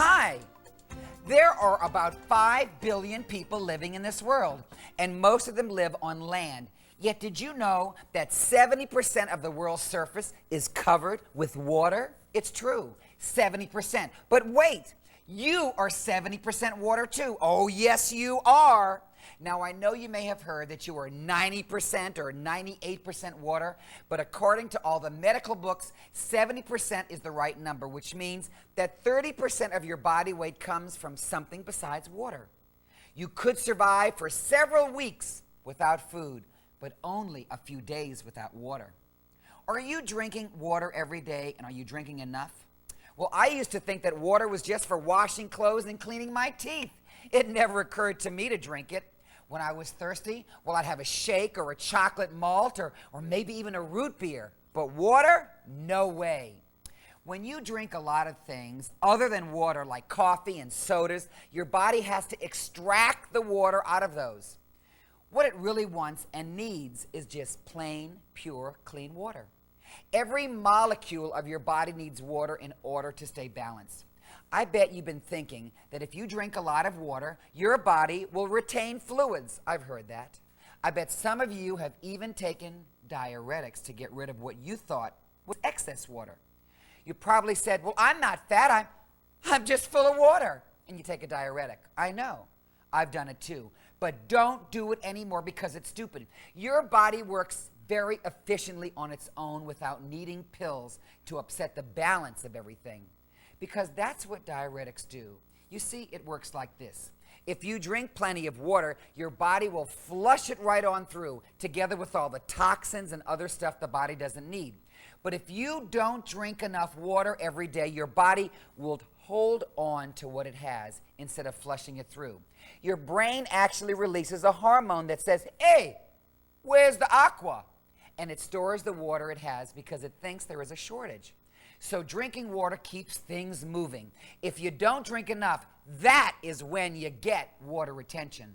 Hi! There are about 5 billion people living in this world, and most of them live on land. Yet did you know that 70% of the world's surface is covered with water? It's true, 70%. But wait, you are 70% water too. Oh, yes, you are. Now, I know you may have heard that you are 90% or 98% water, but according to all the medical books, 70% is the right number, which means that 30% of your body weight comes from something besides water. You could survive for several weeks without food, but only a few days without water. Are you drinking water every day, and are you drinking enough? Well, I used to think that water was just for washing clothes and cleaning my teeth. It never occurred to me to drink it. When I was thirsty, well, I'd have a shake or a chocolate malt or maybe even a root beer. But water? No way. When you drink a lot of things other than water, like coffee and sodas, your body has to extract the water out of those. What it really wants and needs is just plain, pure, clean water. Every molecule of your body needs water in order to stay balanced. I bet you've been thinking that if you drink a lot of water, your body will retain fluids. I've heard that. I bet some of you have even taken diuretics to get rid of what you thought was excess water. You probably said, well, I'm not fat, I'm just full of water. And you take a diuretic. I know. I've done it too. But don't do it anymore because it's stupid. Your body works very efficiently on its own without needing pills to upset the balance of everything. Because that's what diuretics do. You see, it works like this. If you drink plenty of water, your body will flush it right on through, together with all the toxins and other stuff the body doesn't need. But if you don't drink enough water every day, your body will hold on to what it has instead of flushing it through. Your brain actually releases a hormone that says, hey, where's the aqua? And it stores the water it has because it thinks there is a shortage. So drinking water keeps things moving. If you don't drink enough, that is when you get water retention.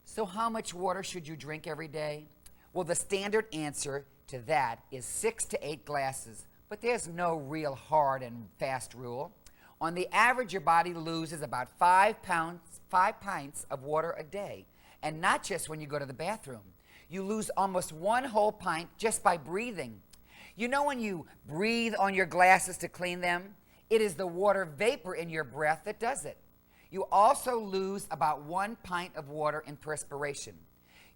So how much water should you drink every day? Well, the standard answer to that is 6 to 8 glasses, but there's no real hard and fast rule. On the average, your body loses about 5 pints of water a day, and not just when you go to the bathroom. You lose almost 1 whole pint just by breathing. You know when you breathe on your glasses to clean them? It is the water vapor in your breath that does it. You also lose about 1 pint of water in perspiration.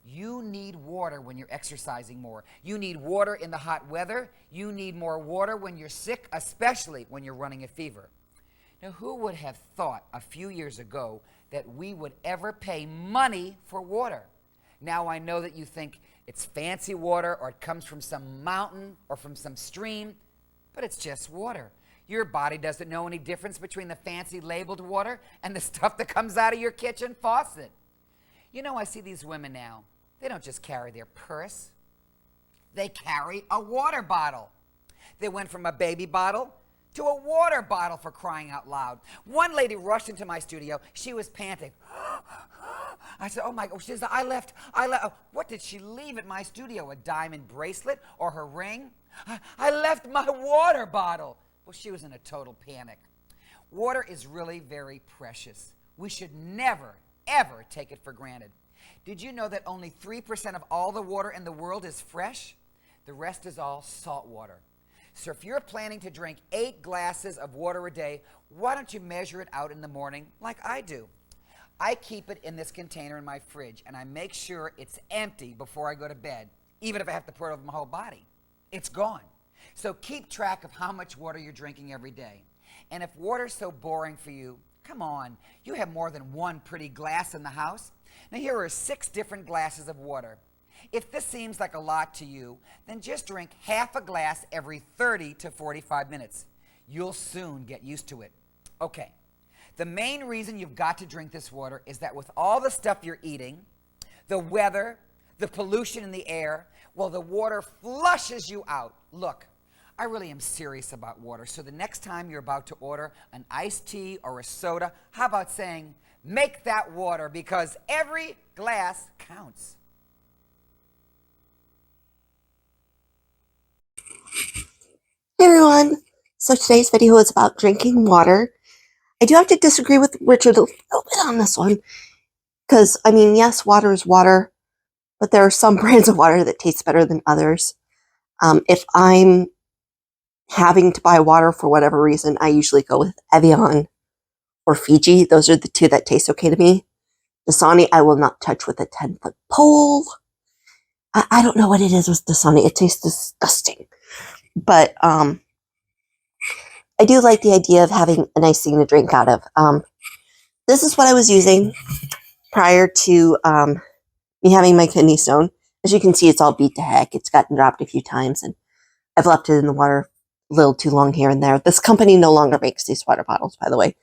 You need water when you're exercising more. You need water in the hot weather. You need more water when you're sick, especially when you're running a fever. Now, who would have thought a few years ago that we would ever pay money for water? Now I know that you think it's fancy water or it comes from some mountain or from some stream, but it's just water. Your body doesn't know any difference between the fancy labeled water and the stuff that comes out of your kitchen faucet. You know, I see these women now. They don't just carry their purse. They carry a water bottle. They went from a baby bottle to a water bottle, for crying out loud. One lady rushed into my studio. She was panting. I said, oh my God, she said, I left, what did she leave at my studio? A diamond bracelet or her ring? I left my water bottle. Well, she was in a total panic. Water is really very precious. We should never, ever take it for granted. Did you know that only 3% of all the water in the world is fresh? The rest is all salt water. So if you're planning to drink 8 glasses of water a day, why don't you measure it out in the morning like I do? I keep it in this container in my fridge, and I make sure it's empty before I go to bed, even if I have to pour it over my whole body. It's gone. So keep track of how much water you're drinking every day. And if water's so boring for you, come on, you have more than 1 pretty glass in the house. Now here are 6 different glasses of water. If this seems like a lot to you, then just drink half a glass every 30 to 45 minutes. You'll soon get used to it. Okay. The main reason you've got to drink this water is that with all the stuff you're eating, the weather, the pollution in the air, well, the water flushes you out. Look, I really am serious about water, so the next time you're about to order an iced tea or a soda, how about saying, make that water, because every glass counts. Hey everyone! So today's video is about drinking water. I do have to disagree with Richard a little bit on this one. Because, I mean, yes, water is water, but there are some brands of water that taste better than others. If I'm having to buy water for whatever reason, I usually go with Evian or Fiji. Those are the two that taste okay to me. Dasani, I will not touch with a 10-foot pole. I don't know what it is with Dasani. It tastes disgusting. But I do like the idea of having a nice thing to drink out of. This is what I was using prior to me having my kidney stone. As you can see, it's all beat to heck. It's gotten dropped a few times, and I've left it in the water a little too long here and there. This company no longer makes these water bottles, by the way,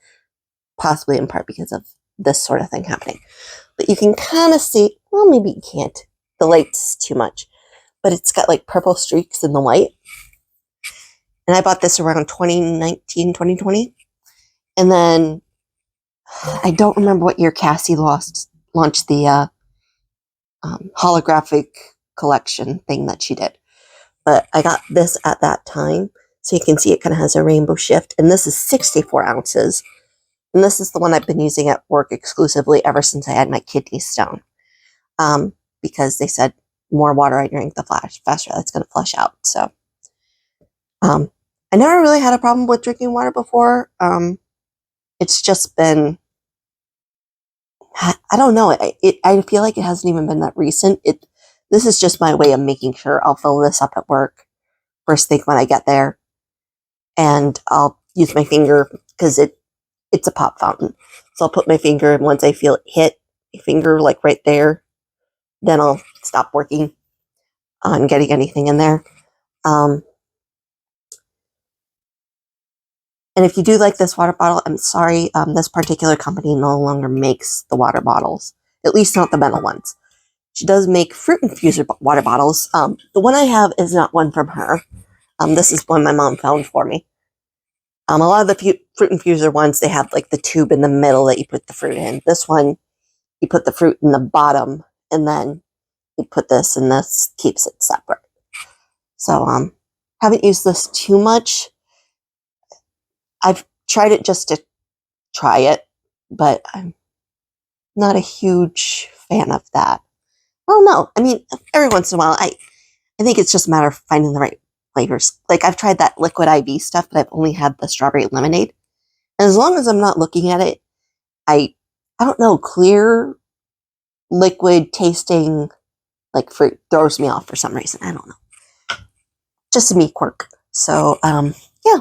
possibly in part because of this sort of thing happening. But you can kind of see, well, maybe you can't. The light's too much. But it's got like purple streaks in the white. And I bought this around 2019, 2020. And then I don't remember what year Cassie launched the holographic collection thing that she did. But I got this at that time. So you can see it kind of has a rainbow shift. And this is 64 ounces. And this is the one I've been using at work exclusively ever since I had my kidney stone. Because they said more water I drink, the faster that's going to flush out. So I never really had a problem with drinking water before. It's just been, I don't know. I feel like it hasn't even been that recent. This is just my way of making sure I'll fill this up at work first thing when I get there. And I'll use my finger because it's a pop fountain. So I'll put my finger, and once I feel it hit my finger, like right there, then I'll stop working on getting anything in there. And if you do like this water bottle, I'm sorry, this particular company no longer makes the water bottles, at least not the metal ones. She does make fruit infuser water bottles. The one I have is not one from her. This is one my mom found for me. A lot of the fruit infuser ones, they have like the tube in the middle that you put the fruit in. This one, you put the fruit in the bottom, and then you put this, and this keeps it separate. So, haven't used this too much. I've tried it just to try it, but I'm not a huge fan of that. Well, no, I mean, every once in a while, I think it's just a matter of finding the right flavors. Like, I've tried that liquid IV stuff, but I've only had the strawberry lemonade. And as long as I'm not looking at it, I don't know, clear, liquid tasting, like fruit throws me off for some reason. I don't know. Just a me quirk. So, yeah.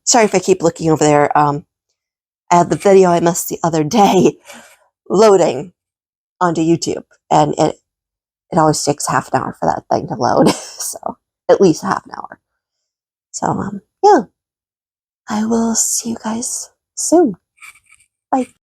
Sorry if I keep looking over there. I had the video I missed the other day loading onto YouTube, and it always takes half an hour for that thing to load. So, at least half an hour. So, yeah. I will see you guys soon. Bye.